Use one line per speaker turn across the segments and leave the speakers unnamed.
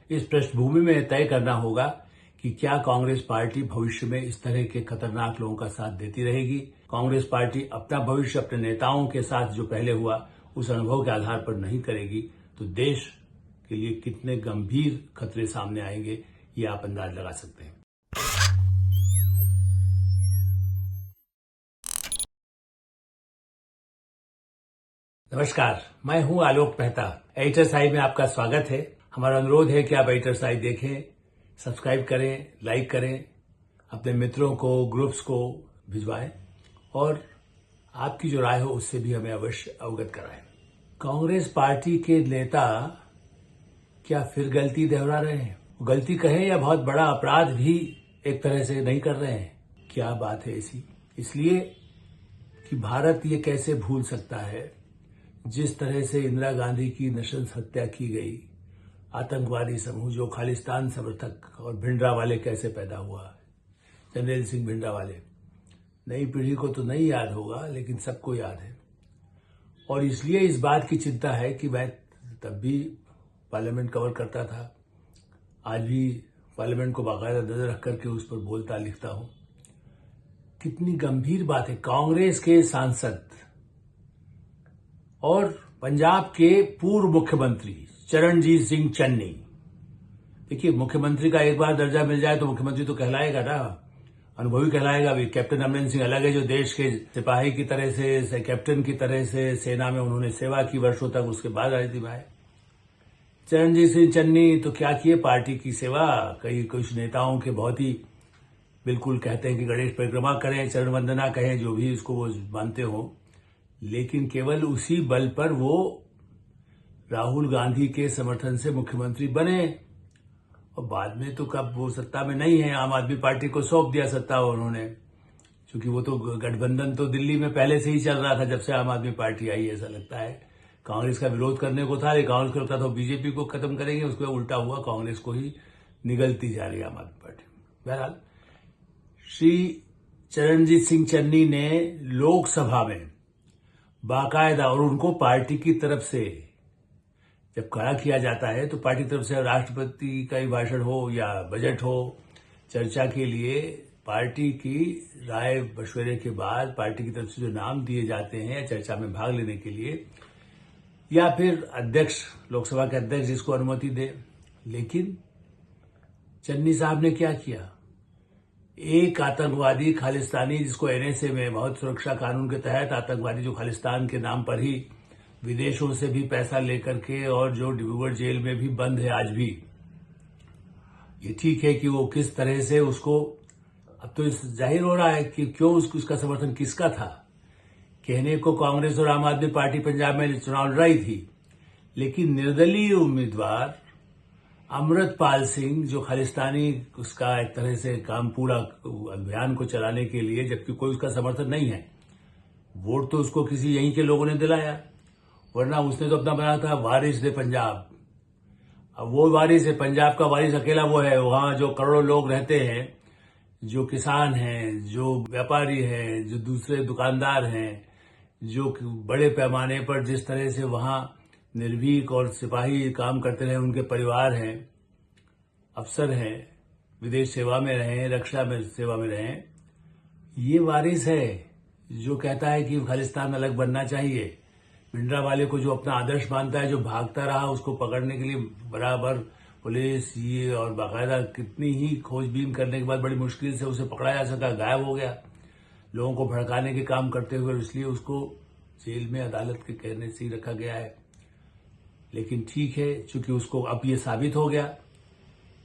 इस पृष्ठभूमि में तय करना होगा कि क्या कांग्रेस पार्टी भविष्य में इस तरह के खतरनाक लोगों का साथ देती रहेगी। कांग्रेस पार्टी अपना भविष्य अपने नेताओं के साथ जो पहले हुआ उस अनुभव के आधार पर नहीं करेगी तो देश के लिए कितने गंभीर खतरे सामने आएंगे ये आप अंदाज लगा सकते हैं। नमस्कार, मैं हूं आलोक मेहता। एडिटर साइड में आपका स्वागत है। हमारा अनुरोध है कि आप एडिटर साइड देखें, सब्सक्राइब करें, लाइक करें, अपने मित्रों को, ग्रुप्स को भिजवाएं और आपकी जो राय हो उससे भी हमें अवश्य अवगत कराएं। कांग्रेस पार्टी के नेता क्या फिर गलती दोहरा रहे हैं? गलती कहें या बहुत बड़ा अपराध भी एक तरह से नहीं कर रहे हैं। क्या बात है ऐसी? इसलिए कि भारत ये कैसे भूल सकता है जिस तरह से इंदिरा गांधी की नृशंस हत्या की गई, आतंकवादी समूह जो खालिस्तान समर्थक और भिंडरावाले कैसे पैदा हुआ, जनरल सिंह भिंडरावाले। नई पीढ़ी को तो नहीं याद होगा लेकिन सबको याद है। और इसलिए इस बात की चिंता है कि मैं तब भी पार्लियामेंट कवर करता था, आज भी पार्लियामेंट को बाकायदा नजर रख करके उस पर बोलता लिखता हूं। कितनी गंभीर बात है। कांग्रेस के सांसद और पंजाब के पूर्व मुख्यमंत्री चरणजीत सिंह चन्नी, देखिए मुख्यमंत्री का एक बार दर्जा मिल जाए तो मुख्यमंत्री तो कहलाएगा ना, अनुभवी कहलाएगा भी। कैप्टन अमरिंदर सिंह अलग है जो देश के सिपाही की तरह से, कैप्टन की तरह से सेना में उन्होंने सेवा की वर्षों तक, उसके बाद राजनीति में आए। चरणजीत सिंह चन्नी तो क्या किए, पार्टी की सेवा। कई कुछ नेताओं के बहुत ही बिल्कुल कहते हैं कि गणेश परिक्रमा करें, चरण वंदना कहें, जो भी इसको वो मानते हो, लेकिन केवल उसी बल पर वो राहुल गांधी के समर्थन से मुख्यमंत्री बने और बाद में तो कब वो सत्ता में नहीं है, आम आदमी पार्टी को सौंप दिया सत्ता उन्होंने, क्योंकि वो तो गठबंधन तो दिल्ली में पहले से ही चल रहा था जब से आम आदमी पार्टी आई। ऐसा लगता है कांग्रेस का विरोध करने को था, लेकिन कांग्रेस को लगता था बीजेपी को खत्म करेंगे, उसके उल्टा हुआ, कांग्रेस को ही निगलती जा रही है आम आदमी पार्टी। बहरहाल श्री चरणजीत सिंह चन्नी ने लोकसभा में बाकायदा, और उनको पार्टी की तरफ से जब खड़ा किया जाता है तो पार्टी की तरफ से राष्ट्रपति का ही भाषण हो या बजट हो, चर्चा के लिए पार्टी की राय मशवरे के बाद पार्टी की तरफ से जो नाम दिए जाते हैं चर्चा में भाग लेने के लिए, या फिर अध्यक्ष, लोकसभा के अध्यक्ष जिसको अनुमति दे। लेकिन चन्नी साहब ने क्या किया, एक आतंकवादी खालिस्तानी जिसको एनएसए में बहुत सुरक्षा कानून के तहत आतंकवादी जो खालिस्तान के नाम पर ही विदेशों से भी पैसा लेकर के और जो डिब्रूगढ़ जेल में भी बंद है आज भी, ये ठीक है कि वो किस तरह से उसको, अब तो जाहिर हो रहा है कि क्यों उसका समर्थन किसका था। कहने को कांग्रेस और आम आदमी पार्टी पंजाब में चुनाव लड़ रही थी, लेकिन निर्दलीय उम्मीदवार अमृतपाल सिंह जो खालिस्तानी, उसका एक तरह से काम पूरा अभियान को चलाने के लिए, जबकि कोई उसका समर्थन नहीं है, वोट तो उसको किसी यहीं के लोगों ने दिलाया, वरना उसने तो अपना बनाया था वारिस दे पंजाब। अब वो वारिस है, पंजाब का वारिस अकेला वो है। वहां जो करोड़ों लोग रहते हैं, जो किसान हैं, जो व्यापारी हैं, जो दूसरे दुकानदार हैं, जो बड़े पैमाने पर जिस तरह से वहां निर्भीक और सिपाही काम करते रहे, उनके परिवार हैं, अफसर हैं, विदेश सेवा में रहे, रक्षा में सेवा में रहे, ये वारिस है जो कहता है कि खालिस्तान अलग बनना चाहिए। भिंडरावाले को जो अपना आदर्श मानता है, जो भागता रहा, उसको पकड़ने के लिए बराबर पुलिस ये और बाकायदा कितनी ही खोजबीन करने के बाद बड़ी मुश्किल से उसे पकड़ा जा सका, गायब हो गया लोगों को भड़काने के काम करते हुए, इसलिए उसको जेल में अदालत के कहने से ही रखा गया है। लेकिन ठीक है, चूंकि उसको अब ये साबित हो गया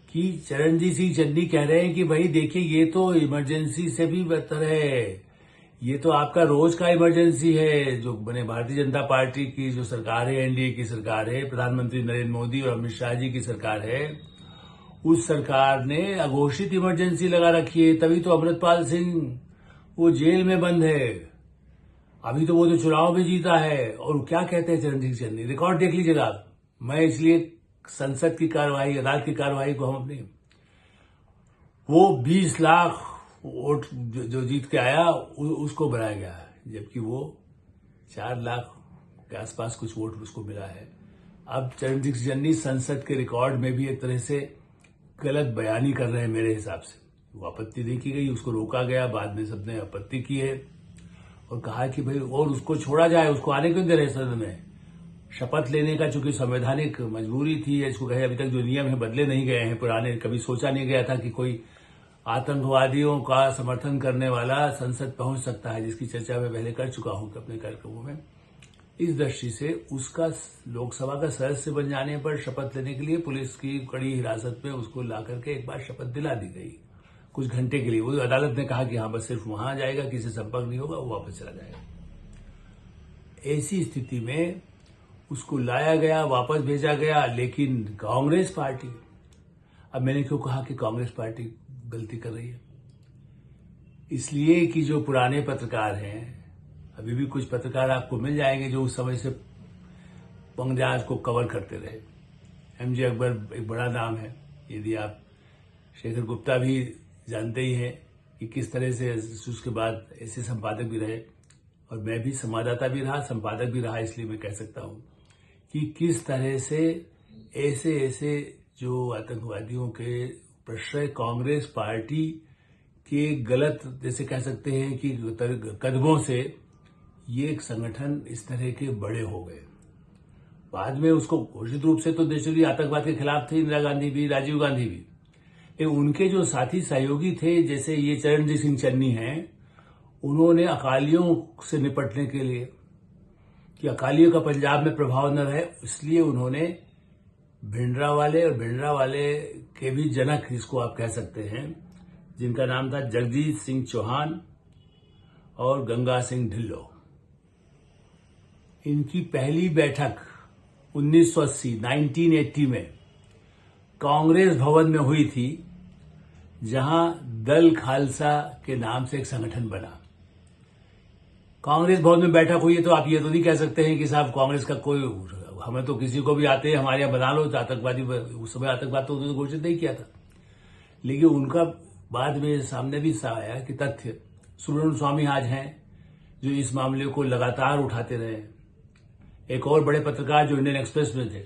कि चरणजीत सिंह चन्नी कह रहे हैं कि भाई देखिए ये तो इमरजेंसी से भी बेहतर है, ये तो आपका रोज का इमरजेंसी है। जो बने भारतीय जनता पार्टी की जो सरकार है, एनडीए की सरकार है, प्रधानमंत्री नरेंद्र मोदी और अमित शाह जी की सरकार है, उस सरकार ने अघोषित इमरजेंसी लगा रखी है, तभी तो अमृतपाल सिंह वो जेल में बंद है। अभी तो वो जो चुनाव भी जीता है। और क्या कहते हैं चरणजीत सिंह चन्नी, रिकॉर्ड देख लीजिएगा। मैं इसलिए संसद की कार्रवाई, अदालत की कार्रवाई को हम अपनी, वो 20 लाख वोट जो जीत के आया उसको बनाया गया है, जबकि वो 4 लाख के आसपास कुछ वोट उसको मिला है। अब चरणजीत सिंह चन्नी संसद के रिकॉर्ड में भी एक तरह से गलत बयानी कर रहे हैं मेरे हिसाब से। वो आपत्ति नहीं की गई, उसको रोका गया, बाद में सबने आपत्ति की है और कहा कि भाई और उसको छोड़ा जाए, उसको आने क्यों दे रहे सदन में। शपथ लेने का चूंकि संवैधानिक मजबूरी थी, इसको कहे अभी तक जो नियम है बदले नहीं गए हैं पुराने। कभी सोचा नहीं गया था कि कोई आतंकवादियों का समर्थन करने वाला संसद पहुंच सकता है, जिसकी चर्चा मैं पहले कर चुका हूं अपने कार्यक्रमों में। इस दृष्टि से उसका लोकसभा का सदस्य बन जाने पर शपथ लेने के लिए पुलिस की कड़ी हिरासत में उसको ला करके एक बार शपथ दिला दी गई कुछ घंटे के लिए। वो अदालत ने कहा कि हाँ बस सिर्फ वहां जाएगा, किसी से संपर्क नहीं होगा, वो वापस चला जाएगा। ऐसी स्थिति में उसको लाया गया, वापस भेजा गया, लेकिन कांग्रेस पार्टी, अब मैंने क्यों कहा कि कांग्रेस पार्टी गलती कर रही है, इसलिए कि जो पुराने पत्रकार हैं, अभी भी कुछ पत्रकार आपको मिल जाएंगे जो उस समय से पंगजाज को कवर करते रहे। एमजे अकबर एक बड़ा नाम है, यदि आप शेखर गुप्ता भी जानते ही हैं कि किस तरह से उसके बाद ऐसे संपादक भी रहे, और मैं भी संवाददाता भी रहा, संपादक भी रहा, इसलिए मैं कह सकता हूं कि किस तरह से ऐसे ऐसे जो आतंकवादियों के प्रश्रय कांग्रेस पार्टी के गलत, जैसे कह सकते हैं कि कदमों से ये एक संगठन इस तरह के बड़े हो गए। बाद में उसको घोषित रूप से तो नेचुरली आतंकवाद के खिलाफ थे इंदिरा गांधी भी, राजीव गांधी भी, लेकिन उनके जो साथी सहयोगी थे, जैसे ये चरणजीत सिंह चन्नी हैं, उन्होंने अकालियों से निपटने के लिए कि अकालियों का पंजाब में प्रभाव न रहे, इसलिए उन्होंने भिंडरावाले और भिंडरावाले के भी जनक, जिसको आप कह सकते हैं, जिनका नाम था जगजीत सिंह चौहान और गंगा सिंह ढिल्लों, इनकी पहली बैठक 1980 में कांग्रेस भवन में हुई थी, जहां दल खालसा के नाम से एक संगठन बना। कांग्रेस भवन में बैठक हुई है तो आप ये तो नहीं कह सकते हैं कि साहब कांग्रेस का कोई, हमें तो किसी को भी आते हैं हमारे यहां बना लो तो आतंकवादी, उस समय आतंकवाद तो उन्होंने घोषित नहीं किया था। लेकिन उनका बाद में सामने भी आया कि तथ्य, सुब्रमण्यम स्वामी आज हैं जो इस मामले को लगातार उठाते रहे। एक और बड़े पत्रकार जो इंडियन एक्सप्रेस में थे,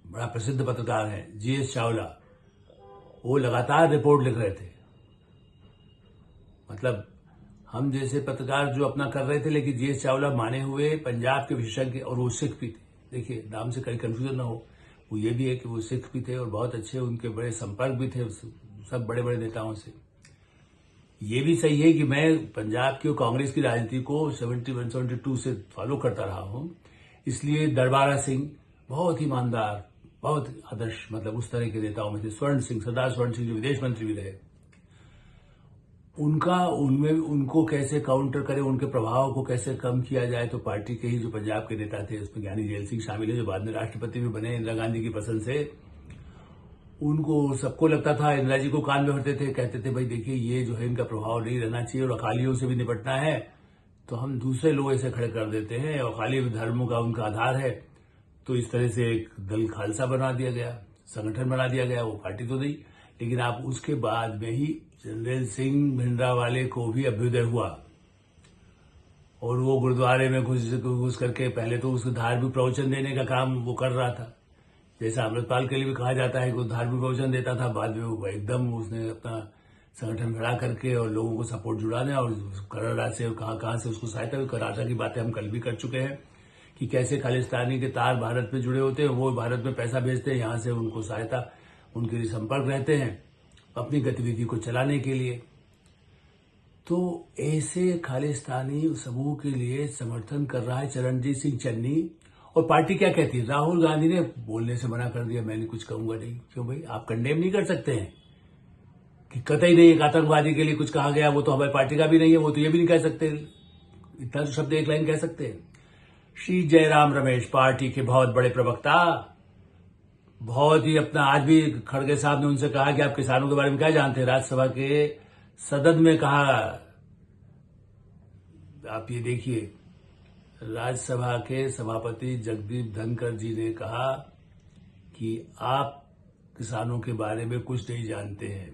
बड़ा प्रसिद्ध पत्रकार हैं, जीएस चावला, वो लगातार रिपोर्ट लिख रहे थे। मतलब हम जैसे पत्रकार जो अपना कर रहे थे, लेकिन जीएस चावला माने हुए पंजाब के विशेषज्ञ, और वो सिख भी थे। देखिए नाम से कहीं कंफ्यूजन ना हो, वो ये भी है कि वो सिख भी थे और बहुत अच्छे उनके बड़े संपर्क भी थे सब बड़े बड़े नेताओं से। ये भी सही है कि मैं पंजाब की और कांग्रेस की राजनीति को 71-72 से फॉलो करता रहा हूं, इसलिए दरबारा सिंह बहुत ईमानदार, बहुत आदर्श, मतलब उस तरह के नेताओं में थे। स्वर्ण सिंह, सरदार स्वर्ण सिंह जो विदेश मंत्री भी रहे, उनको कैसे काउंटर करें, उनके प्रभाव को कैसे कम किया जाए, तो पार्टी के ही जो पंजाब के नेता थे, उसमें ज्ञानी जैल सिंह शामिल है जो बाद में राष्ट्रपति भी बने इंदिरा गांधी की पसंद से। उनको सबको लगता था, इंदिरा जी को कान में भरते थे, कहते थे भाई देखिए ये जो है इनका प्रभाव नहीं रहना चाहिए और अकालियों से भी निपटना है तो हम दूसरे लोग ऐसे खड़े कर देते हैं, और अकाली धर्मों का उनका आधार है। तो इस तरह से एक दल खालसा बना दिया गया, संगठन बना दिया गया। वो पार्टी तो नहीं, लेकिन आप उसके बाद में ही जनरल सिंह भिंडरावाले को भी अभ्युदय हुआ और वो गुरुद्वारे में घुस करके पहले तो उसको धार्मिक प्रवचन देने का काम वो कर रहा था, जैसा अमृतपाल के लिए भी कहा जाता है कि वो धार्मिक प्रवचन देता था। बाद में वो एकदम उसने अपना संगठन खड़ा करके और लोगों को सपोर्ट जुड़ाने और कनाडा से और कहां से उसको सहायता भी, कनाडा की बातें हम कल भी कर चुके हैं कि कैसे खालिस्तानी के तार भारत में जुड़े होते हैं, वो भारत में पैसा भेजते हैं, यहां से उनको सहायता, उनके लिए संपर्क रहते हैं अपनी गतिविधि को चलाने के लिए। तो ऐसे खालिस्तानी समूह के लिए समर्थन कर रहा है चरणजीत सिंह चन्नी, और पार्टी क्या कहती है, राहुल गांधी ने बोलने से मना कर दिया, मैंने कुछ कहूंगा नहीं। क्यों भाई, आप कंडेम नहीं कर सकते हैं कि कतई नहीं, एक आतंकवादी के लिए कुछ कहा गया वो तो हमारी पार्टी का भी नहीं है, वो तो ये भी नहीं कह सकते, इतना तो शब्द एक लाइन कह सकते हैं। श्री जयराम रमेश, पार्टी के बहुत बड़े प्रवक्ता, बहुत ही अपना, आज भी खड़गे साहब ने उनसे कहा कि आप किसानों के बारे में क्या जानते हैं, राज्यसभा के सदन में कहा। आप ये देखिए, राज्यसभा के सभापति जगदीप धनखड़ जी ने कहा कि आप किसानों के बारे में कुछ नहीं जानते हैं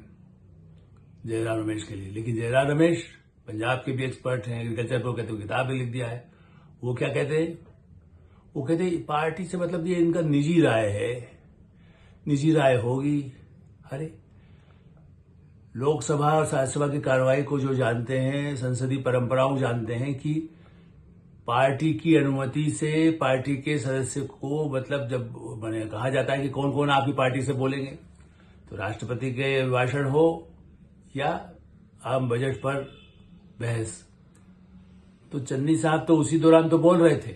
जयराम रमेश के लिए। लेकिन जयराम रमेश पंजाब के भी एक्सपर्ट हैं एग्रीकल्चर पर, कहते हैं किताब में लिख दिया है। वो क्या कहते हैं, वो कहते पार्टी से मतलब ये इनका निजी राय है, निजी राय होगी। अरे लोकसभा और राज्यसभा की कार्रवाई को जो जानते हैं, संसदीय परंपराओं जानते हैं कि पार्टी की अनुमति से पार्टी के सदस्य को मतलब जब मैंने कहा जाता है कि कौन कौन आपकी पार्टी से बोलेंगे, तो राष्ट्रपति के भाषण हो या आम बजट पर बहस, तो चन्नी साहब तो उसी दौरान तो बोल रहे थे।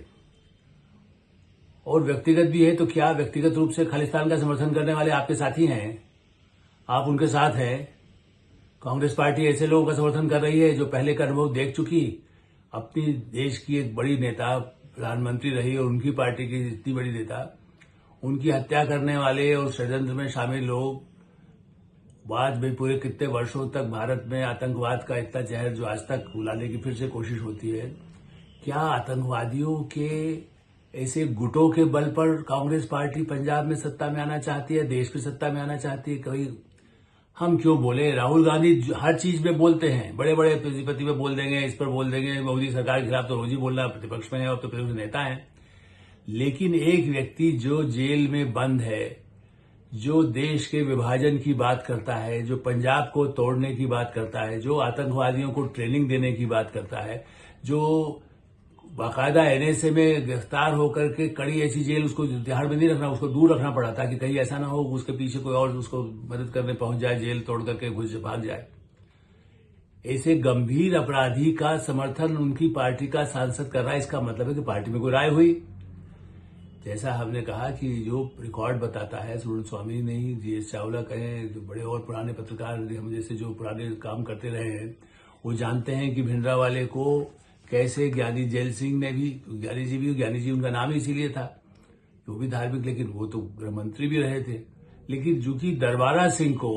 और व्यक्तिगत भी है तो क्या व्यक्तिगत रूप से खालिस्तान का समर्थन करने वाले आपके साथी हैं, आप उनके साथ हैं। कांग्रेस पार्टी ऐसे लोगों का समर्थन कर रही है जो पहले का अनुभव देख चुकी, अपनी देश की एक बड़ी नेता प्रधानमंत्री रही और उनकी पार्टी की इतनी बड़ी नेता, उनकी हत्या करने वाले और षड्यंत्र में शामिल लोग बाद में पूरे कितने वर्षों तक भारत में आतंकवाद का इतना जहर जो आज तक उलाने की फिर से कोशिश होती है। क्या आतंकवादियों के ऐसे गुटों के बल पर कांग्रेस पार्टी पंजाब में सत्ता में आना चाहती है, देश की सत्ता में आना चाहती है? कभी हम क्यों बोले? राहुल गांधी हर चीज में बोलते हैं, बड़े बड़े प्रतिपत्ति में बोल देंगे, इस पर बोल देंगे, मोदी सरकार के खिलाफ तो रोज ही बोलना, प्रतिपक्ष में है और तो प्रतिपक्ष नेता है। लेकिन एक व्यक्ति जो जेल में बंद है, जो देश के विभाजन की बात करता है, जो पंजाब को तोड़ने की बात करता है, जो आतंकवादियों को ट्रेनिंग देने की बात करता है, जो बाकायदा एनएसए में गिरफ्तार होकर के कड़ी ऐसी जेल, उसको तिहाड़ में नहीं रखना, उसको दूर रखना पड़ा ताकि कहीं ऐसा ना हो उसके पीछे कोई और उसको मदद करने पहुंच जाए, जेल तोड़ करके घुस भाग जाए। ऐसे गंभीर अपराधी का समर्थन उनकी पार्टी का सांसद कर रहा है, इसका मतलब है कि पार्टी में कोई राय हुई। जैसा हमने कहा कि जो रिकॉर्ड बताता है, सुरेंद्र स्वामी नहीं, जीएस चावला कहें, जो बड़े और पुराने पत्रकार हम जैसे जो पुराने काम करते रहे हैं, वो जानते हैं कि भिंडरावाले को कैसे ज्ञानी जैल सिंह ने भी, ज्ञानी जी उनका नाम ही इसीलिए था, वो भी धार्मिक, लेकिन वो तो गृह मंत्री भी रहे थे। लेकिन चूंकि दरबारा सिंह को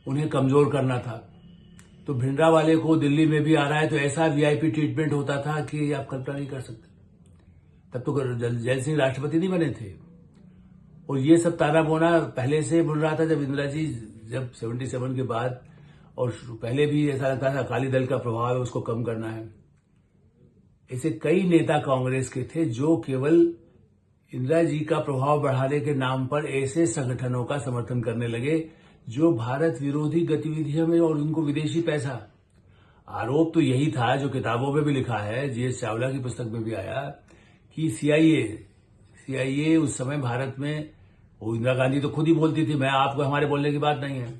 उन्हें कमजोर करना था, तो भिंडरावाले को दिल्ली में भी आ रहा है तो ऐसा वीआईपी ट्रीटमेंट होता था कि आप कल्पना नहीं कर सकते। तब तो जैल सिंह राष्ट्रपति नहीं बने थे। और ये सब ताना बोना पहले से बोल रहा था, जब इंदिरा जी जब 77 के बाद, और पहले भी ऐसा लगता था अकाली दल का प्रभाव है, उसको कम करना है। ऐसे कई नेता कांग्रेस के थे जो केवल इंदिरा जी का प्रभाव बढ़ाने के नाम पर ऐसे संगठनों का समर्थन करने लगे जो भारत विरोधी गतिविधियों में, और उनको विदेशी पैसा। आरोप तो यही था जो किताबों में भी लिखा है, जीएस चावला की पुस्तक में भी आया, कि सीआईए उस समय भारत में, वो इंदिरा गांधी तो खुद ही बोलती थी, मैं आपको हमारे बोलने की बात नहीं है।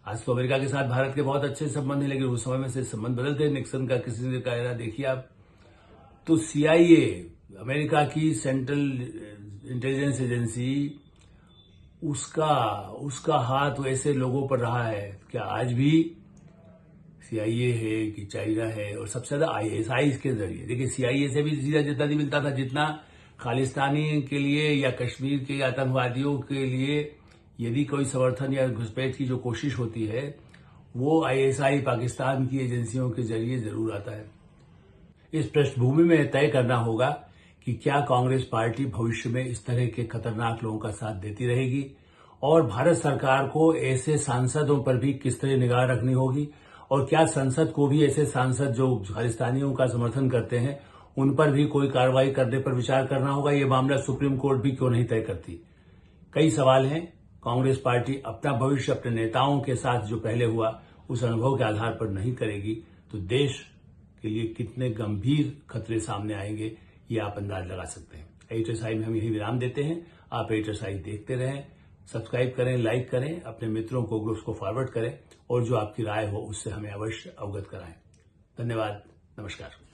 आज तो अमेरिका के साथ भारत के बहुत अच्छे संबंध हैं, लेकिन उस समय में से संबंध बदलते, निक्सन का किसी ने कहा देखिए आप, तो सीआईए अमेरिका की सेंट्रल इंटेलिजेंस एजेंसी, उसका हाथ वैसे लोगों पर रहा है। क्या आज भी सीआईए है कि चाइना है? और सबसे ज्यादा आईएसआई के जरिए, देखिए सीआईए से भी सीधा जितना नहीं मिलता था जितना खालिस्तानी के लिए या कश्मीर के आतंकवादियों के लिए यदि कोई समर्थन या घुसपैठ की जो कोशिश होती है, वो आईएसआई पाकिस्तान की एजेंसियों के जरिए जरूर आता है। इस पृष्ठभूमि में तय करना होगा कि क्या कांग्रेस पार्टी भविष्य में इस तरह के खतरनाक लोगों का साथ देती रहेगी, और भारत सरकार को ऐसे सांसदों पर भी किस तरह निगाह रखनी होगी, और क्या संसद को भी ऐसे सांसद जो खालिस्तानियों का समर्थन करते हैं उन पर भी कोई कार्रवाई करने पर विचार करना होगा। ये मामला सुप्रीम कोर्ट भी क्यों नहीं तय करती? कई सवाल हैं। कांग्रेस पार्टी अपना भविष्य अपने नेताओं के साथ जो पहले हुआ उस अनुभव के आधार पर नहीं करेगी तो देश के लिए कितने गंभीर खतरे सामने आएंगे ये आप अंदाज लगा सकते हैं। एडिटर्स आई में हम यही विराम देते हैं। आप एडिटर्स आई देखते रहें, सब्सक्राइब करें, लाइक करें, अपने मित्रों को, ग्रुप्स को फॉरवर्ड करें, और जो आपकी राय हो उससे हमें अवश्य अवगत कराएं। धन्यवाद, नमस्कार।